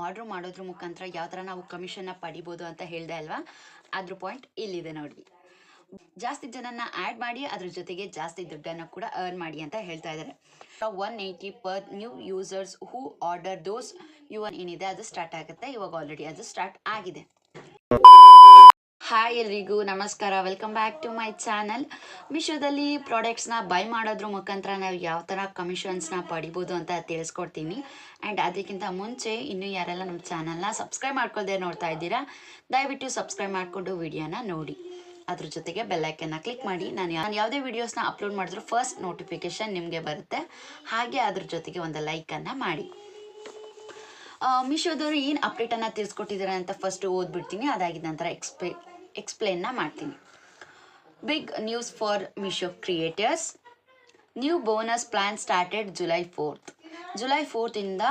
Order ಮಾಡೋದ್ರ ಮುಖಾಂತರ ಯಾವ ಥರ ನಾವು ಕಮಿಷನ್ನ ಪಡಿಬೋದು ಅಂತ ಹೇಳಿದೆ ಅಲ್ವಾ, ಅದ್ರ ಪಾಯಿಂಟ್ ಇಲ್ಲಿದೆ ನೋಡಿ. ಜಾಸ್ತಿ ಜನನ ಆ್ಯಡ್ ಮಾಡಿ ಅದ್ರ ಜೊತೆಗೆ ಜಾಸ್ತಿ ದುಡ್ಡನ್ನು ಕೂಡ ಅರ್ನ್ ಮಾಡಿ ಅಂತ ಹೇಳ್ತಾ ಇದ್ದಾರೆ. 180 ಪರ್ ನ್ಯೂ ಯೂಸರ್ಸ್ ಹೂ ಆರ್ಡರ್ ದೋಸ್ ಯುವನ್ ಏನಿದೆ ಅದು ಸ್ಟಾರ್ಟ್ ಆಗುತ್ತೆ. ಇವಾಗ ಆಲ್ರೆಡಿ ಅದು ಸ್ಟಾರ್ಟ್ ಆಗಿದೆ. ಹಾಯ್ ಎಲ್ರಿಗೂ ನಮಸ್ಕಾರ, welcome back to my channel. ಮೀಶೋದಲ್ಲಿ ಪ್ರಾಡಕ್ಟ್ಸ್ನ ಬೈ ಮಾಡೋದ್ರ ಮುಖಾಂತರ ನಾವು ಯಾವ ಥರ ಕಮಿಷನ್ಸ್ನ ಪಡಿಬೋದು ಅಂತ ತಿಳಿಸ್ಕೊಡ್ತೀನಿ. ಆ್ಯಂಡ್ ಅದಕ್ಕಿಂತ ಮುಂಚೆ ಇನ್ನೂ ಯಾರೆಲ್ಲ ನಮ್ಮ ಚಾನಲ್ನ ಸಬ್ಸ್ಕ್ರೈಬ್ ಮಾಡ್ಕೊಳ್ದೆ ನೋಡ್ತಾ ಇದ್ದೀರಾ, ದಯವಿಟ್ಟು ಸಬ್ಸ್ಕ್ರೈಬ್ ಮಾಡಿಕೊಂಡು ವಿಡಿಯೋನ ನೋಡಿ. ಅದ್ರ ಜೊತೆಗೆ ಬೆಲ್ಲೈಕನ್ನ ಕ್ಲಿಕ್ ಮಾಡಿ. ನಾನು ಯಾವುದೇ ವೀಡಿಯೋಸ್ನ ಅಪ್ಲೋಡ್ ಮಾಡಿದ್ರು ಫಸ್ಟ್ ನೋಟಿಫಿಕೇಷನ್ ನಿಮಗೆ ಬರುತ್ತೆ. ಹಾಗೆ ಅದ್ರ ಜೊತೆಗೆ ಒಂದು ಲೈಕನ್ನು ಮಾಡಿ. ಮೀಶೋದವರು ಏನು ಅಪ್ಡೇಟನ್ನು ತಿಳಿಸ್ಕೊಟ್ಟಿದ್ದಾರೆ ಅಂತ ಫಸ್ಟ್ ಓದ್ಬಿಡ್ತೀನಿ. ಅದಾಗಿದ ನಂತರ ಎಕ್ಸ್ಪ್ಲೇನ್ನ ಮಾಡ್ತೀನಿ. Big news for Meesho creators. New bonus plan started July 4th. July 4th ಇಂದ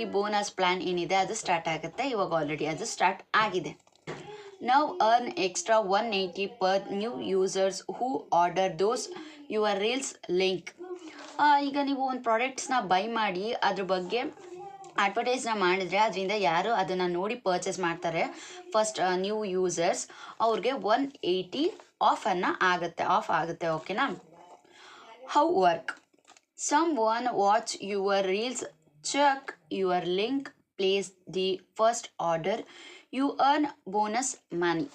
ಈ ಬೋನಸ್ ಪ್ಲ್ಯಾನ್ ಏನಿದೆ ಅದು ಸ್ಟಾರ್ಟ್ ಆಗುತ್ತೆ. ಇವಾಗ ಆಲ್ರೆಡಿ ಅದು ಸ್ಟಾರ್ಟ್ ಆಗಿದೆ. Now earn extra 180 per new users who order those your reels link. ಈಗ ನೀವು ಒಂದು ಪ್ರಾಡಕ್ಟ್ಸ್ನ ಬೈ ಮಾಡಿ ಅದ್ರ ಬಗ್ಗೆ ಅಡ್ವರ್ಟೈಸ್ನ ಮಾಡಿದರೆ ಅದರಿಂದ ಯಾರು ಅದನ್ನು ನೋಡಿ ಪರ್ಚೇಸ್ ಮಾಡ್ತಾರೆ, ಫಸ್ಟ್ ನ್ಯೂ ಯೂಸರ್ಸ್, ಅವ್ರಿಗೆ 180 ಆಫ್ ಆಗುತ್ತೆ. ಓಕೆನಾ? How work? Someone watch your reels, check your link, place the first order, you earn bonus money.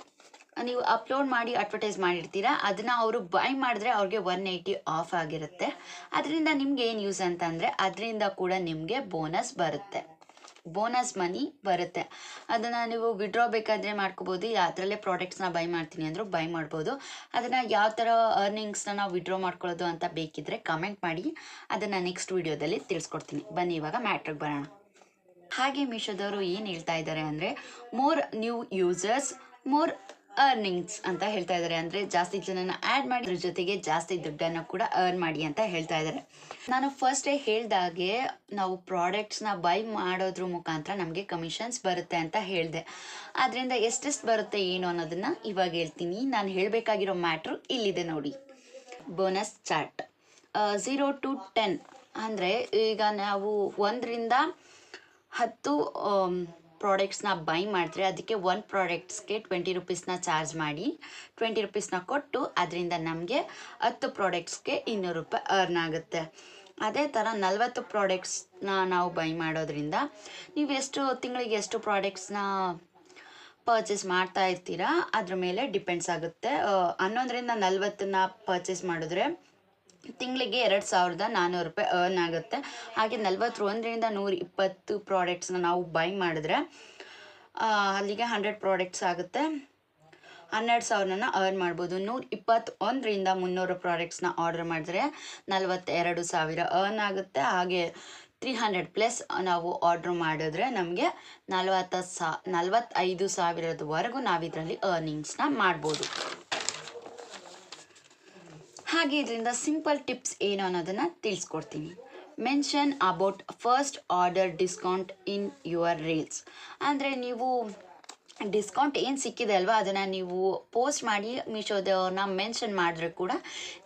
ನೀವು ಅಪ್ಲೋಡ್ ಮಾಡಿ ಅಡ್ವರ್ಟೈಸ್ ಮಾಡಿರ್ತೀರಾ, ಅದನ್ನು ಅವರು ಬೈ ಮಾಡಿದ್ರೆ ಅವ್ರಿಗೆ 180 ಆಫ್ ಆಗಿರುತ್ತೆ. ಅದರಿಂದ ನಿಮ್ಗೆ ಏನು ಯೂಸ್ ಅಂತಂದರೆ ಅದರಿಂದ ಕೂಡ ನಿಮಗೆ ಬೋನಸ್ ಮನಿ ಬರುತ್ತೆ. ಅದನ್ನು ನೀವು ವಿಡ್ರಾ ಬೇಕಾದರೆ ಮಾಡ್ಕೋಬೋದು. ಅದರಲ್ಲೇ ಪ್ರಾಡಕ್ಟ್ಸ್ನ ಬೈ ಮಾಡ್ತೀನಿ ಅಂದರೂ ಬೈ ಮಾಡ್ಬೋದು. ಅದನ್ನು ಯಾವ ಥರ ಅರ್ನಿಂಗ್ಸ್ನ ನಾವು ವಿಡ್ರಾ ಮಾಡ್ಕೊಳ್ಳೋದು ಅಂತ ಬೇಕಿದ್ದರೆ ಕಮೆಂಟ್ ಮಾಡಿ, ಅದನ್ನು ನೆಕ್ಸ್ಟ್ ವಿಡಿಯೋದಲ್ಲಿ ತಿಳಿಸ್ಕೊಡ್ತೀನಿ. ಬನ್ನಿ ಇವಾಗ ಮ್ಯಾಟ್ರಿಗೆ ಬರೋಣ. ಹಾಗೆ ಮೀಶೋದವರು ಏನು ಹೇಳ್ತಾ ಇದ್ದಾರೆ ಅಂದರೆ, more new users more earnings ಅಂತ ಹೇಳ್ತಾ ಇದ್ದಾರೆ. ಅಂದರೆ ಜಾಸ್ತಿ ಜನನ ಆ್ಯಡ್ ಮಾಡಿ ಅದ್ರ ಜೊತೆಗೆ ಜಾಸ್ತಿ ದುಡ್ಡನ್ನು ಕೂಡ ಅರ್ನ್ ಮಾಡಿ ಅಂತ ಹೇಳ್ತಾ ಇದ್ದಾರೆ. ನಾನು ಫಸ್ಟೇ ಹೇಳ್ದಾಗೆ ನಾವು ಪ್ರಾಡಕ್ಟ್ಸ್ನ ಬೈ ಮಾಡೋದ್ರ ಮುಖಾಂತರ ನಮಗೆ ಕಮಿಷನ್ಸ್ ಬರುತ್ತೆ ಅಂತ ಹೇಳಿದೆ. ಅದರಿಂದ ಎಷ್ಟೆಷ್ಟು ಬರುತ್ತೆ ಏನು ಅನ್ನೋದನ್ನು ಇವಾಗ ಹೇಳ್ತೀನಿ. ನಾನು ಹೇಳಬೇಕಾಗಿರೋ ಮ್ಯಾಟ್ರು ಇಲ್ಲಿದೆ ನೋಡಿ. ಬೋನಸ್ ಚಾರ್ಟ್ 0 to 10 ಅಂದರೆ ಈಗ ನಾವು 1ರಿಂದ 10 ಪ್ರಾಡಕ್ಟ್ಸ್ನ ಬೈ ಮಾಡಿದ್ರೆ ಅದಕ್ಕೆ ಒಂದು ಪ್ರಾಡಕ್ಟ್ಸ್ಗೆ 20 ರೂಪೀಸ್ನ ಚಾರ್ಜ್ ಮಾಡಿ 20 ರೂಪೀಸ್ನ ಕೊಟ್ಟು ಅದರಿಂದ ನಮಗೆ 10 ಪ್ರಾಡಕ್ಟ್ಸ್ಗೆ 200 ರೂಪಾಯಿ ಅರ್ನ್ ಆಗುತ್ತೆ. ಅದೇ ಥರ 40 ಪ್ರಾಡಕ್ಟ್ಸ್ನ ನಾವು ಬೈ ಮಾಡೋದ್ರಿಂದ ನೀವು ತಿಂಗಳಿಗೆ ಎಷ್ಟು ಪ್ರಾಡಕ್ಟ್ಸ್ನ ಪರ್ಚೇಸ್ ಮಾಡ್ತಾ ಇರ್ತೀರಾ ಅದ್ರ ಮೇಲೆ ಡಿಪೆಂಡ್ಸ್ ಆಗುತ್ತೆ. 11ರಿಂದ 40ನ ಪರ್ಚೇಸ್ ಮಾಡಿದ್ರೆ ತಿಂಗಳಿಗೆ 2400 ರೂಪಾಯಿ ಅರ್ನ್ ಆಗುತ್ತೆ. ಹಾಗೆ 41ರಿಂದ 120 ಪ್ರಾಡಕ್ಟ್ಸ್ನ ನಾವು ಬೈ ಮಾಡಿದ್ರೆ ಅಲ್ಲಿಗೆ 100 ಪ್ರಾಡಕ್ಟ್ಸ್ ಆಗುತ್ತೆ, 12,000ನ ಅರ್ನ್ ಮಾಡ್ಬೋದು. 121ರಿಂದ 300 ಪ್ರಾಡಕ್ಟ್ಸ್ನ ಆರ್ಡರ್ ಮಾಡಿದ್ರೆ 42,000 ಅರ್ನ್ ಆಗುತ್ತೆ. ಹಾಗೆ 300+ ನಾವು ಆರ್ಡ್ರ್ ಮಾಡಿದ್ರೆ ನಮಗೆ 45,000ವರೆಗೂ ನಾವು ಇದರಲ್ಲಿ ಅರ್ನಿಂಗ್ಸ್ನ ಮಾಡ್ಬೋದು. ಹಾಗೆ ಇದರಿಂದ ಸಿಂಪಲ್ ಟಿಪ್ಸ್ ಏನು ಅನ್ನೋದನ್ನು ತಿಳಿಸ್ಕೊಡ್ತೀನಿ. Mention about first order discount in your reels. ಅಂದರೆ ನೀವು ಡಿಸ್ಕೌಂಟ್ ಏನು ಸಿಕ್ಕಿದೆ ಅಲ್ವಾ ಅದನ್ನು ನೀವು ಪೋಸ್ಟ್ ಮಾಡಿ ಮೀಶೋದವ್ರನ್ನ ಮೆನ್ಷನ್ ಮಾಡಿದ್ರೆ ಕೂಡ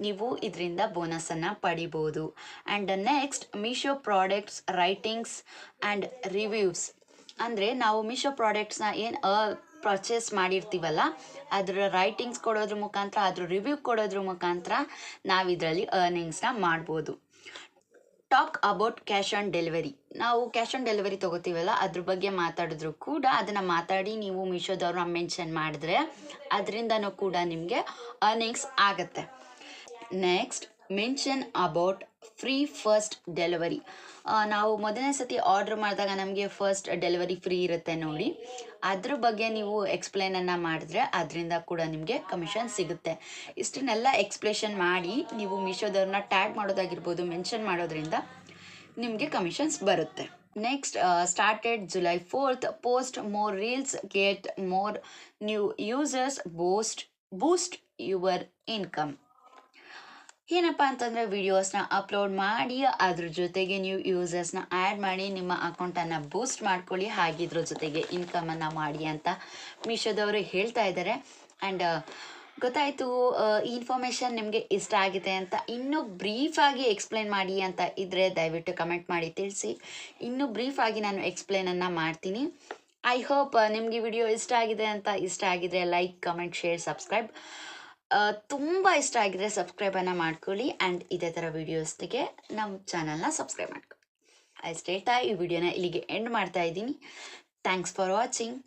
ನೀವು ಇದರಿಂದ ಬೋನಸನ್ನು ಪಡಿಬೋದು. And next Meesho products writings and reviews. ಅಂದರೆ ನಾವು ಮೀಶೋ ಪ್ರಾಡಕ್ಟ್ಸ್ನ ಏನು ಪರ್ಚೇಸ್ ಮಾಡಿರ್ತೀವಲ್ಲ ಅದರ ರೈಟಿಂಗ್ಸ್ ಕೊಡೋದ್ರ ಮುಖಾಂತರ ಅದ್ರ ರಿವ್ಯೂ ಕೊಡೋದ್ರ ಮುಖಾಂತರ ನಾವು ಇದರಲ್ಲಿ ಅರ್ನಿಂಗ್ಸ್ನ ಮಾಡ್ಬೋದು. Talk about cash on delivery. ನಾವು ಕ್ಯಾಶ್ ಆನ್ ಡೆಲಿವರಿ ತೊಗೋತೀವಲ್ಲ ಅದ್ರ ಬಗ್ಗೆ ಮಾತಾಡಿದ್ರು ಕೂಡ ಅದನ್ನು ಮಾತಾಡಿ ನೀವು ಮೀಶೋದವ್ರನ್ನ ಮೆನ್ಷನ್ ಮಾಡಿದ್ರೆ ಅದರಿಂದನೂ ಕೂಡ ನಿಮಗೆ ಅರ್ನಿಂಗ್ಸ್ ಆಗುತ್ತೆ. Next mention about free first delivery. ನಾವು ಮೊದಲನೇ ಸತಿ ಆರ್ಡ್ರ್ ಮಾಡಿದಾಗ ನಮಗೆ ಫಸ್ಟ್ ಡೆಲಿವರಿ ಫ್ರೀ ಇರುತ್ತೆ ನೋಡಿ, ಅದ್ರ ಬಗ್ಗೆ ನೀವು ಎಕ್ಸ್ಪ್ಲೇನನ್ನು ಮಾಡಿದ್ರೆ ಅದರಿಂದ ಕೂಡ ನಿಮಗೆ ಕಮಿಷನ್ ಸಿಗುತ್ತೆ. ಇಷ್ಟನ್ನೆಲ್ಲ ಎಕ್ಸ್ಪ್ಲೇಷನ್ ಮಾಡಿ ನೀವು ಮೀಶೋದವ್ರನ್ನ ಟ್ಯಾಗ್ ಮಾಡೋದಾಗಿರ್ಬೋದು, ಮೆನ್ಷನ್ ಮಾಡೋದ್ರಿಂದ ನಿಮಗೆ ಕಮಿಷನ್ಸ್ ಬರುತ್ತೆ. Next started July 4th. Post more reels, get more new users, Boost your income. ಏನಪ್ಪ ಅಂತಂದರೆ ವಿಡಿಯೋಸ್ನ ಅಪ್ಲೋಡ್ ಮಾಡಿ ಅದ್ರ ಜೊತೆಗೆ ನ್ಯೂ ಯೂಸರ್ಸ್ನ ಆ್ಯಡ್ ಮಾಡಿ ನಿಮ್ಮ ಅಕೌಂಟನ್ನು ಬೂಸ್ಟ್ ಮಾಡ್ಕೊಳ್ಳಿ, ಹಾಗೆ ಇದ್ರ ಜೊತೆಗೆ ಇನ್ಕಮನ್ನು ಮಾಡಿ ಅಂತ ಮೀಶೋದವರು ಹೇಳ್ತಾ ಇದ್ದಾರೆ. ಆ್ಯಂಡ್ ಗೊತ್ತಾಯಿತು ಈ ಇನ್ಫಾರ್ಮೇಷನ್ ನಿಮಗೆ ಇಷ್ಟ ಆಗಿದೆ ಅಂತ. ಇನ್ನೂ ಬ್ರೀಫಾಗಿ ಎಕ್ಸ್ಪ್ಲೇನ್ ಮಾಡಿ ಅಂತ ಇದ್ದರೆ ದಯವಿಟ್ಟು ಕಮೆಂಟ್ ಮಾಡಿ ತಿಳಿಸಿ. ಇನ್ನೂ ಬ್ರೀಫಾಗಿ ನಾನು ಎಕ್ಸ್ಪ್ಲೇನನ್ನು ಮಾಡ್ತೀನಿ. ಐ ಹೋಪ್ ನಿಮಗೆ ವಿಡಿಯೋ ಇಷ್ಟ ಆಗಿದೆ ಅಂತ. ಇಷ್ಟ ಆಗಿದರೆ ಲೈಕ್, ಕಮೆಂಟ್, ಶೇರ್, ಸಬ್ಸ್ಕ್ರೈಬ್. ತುಂಬ ಇಷ್ಟ ಆಗಿದ್ರೆ ಸಬ್ಸ್ಕ್ರೈಬನ್ನು ಮಾಡ್ಕೊಳ್ಳಿ. ಆ್ಯಂಡ್ ಇದೇ ಥರ ವೀಡಿಯೋಸ್ಗೆ ನಮ್ಮ ಚಾನಲ್ನ ಸಬ್ಸ್ಕ್ರೈಬ್ ಮಾಡ್ಕೊಳ್ಳಿ. ಅಷ್ಟೇ ಹೇಳ್ತಾ ಈ ವಿಡಿಯೋನ ಇಲ್ಲಿಗೆ ಎಂಡ್ ಮಾಡ್ತಾ ಇದ್ದೀನಿ. Thanks for watching.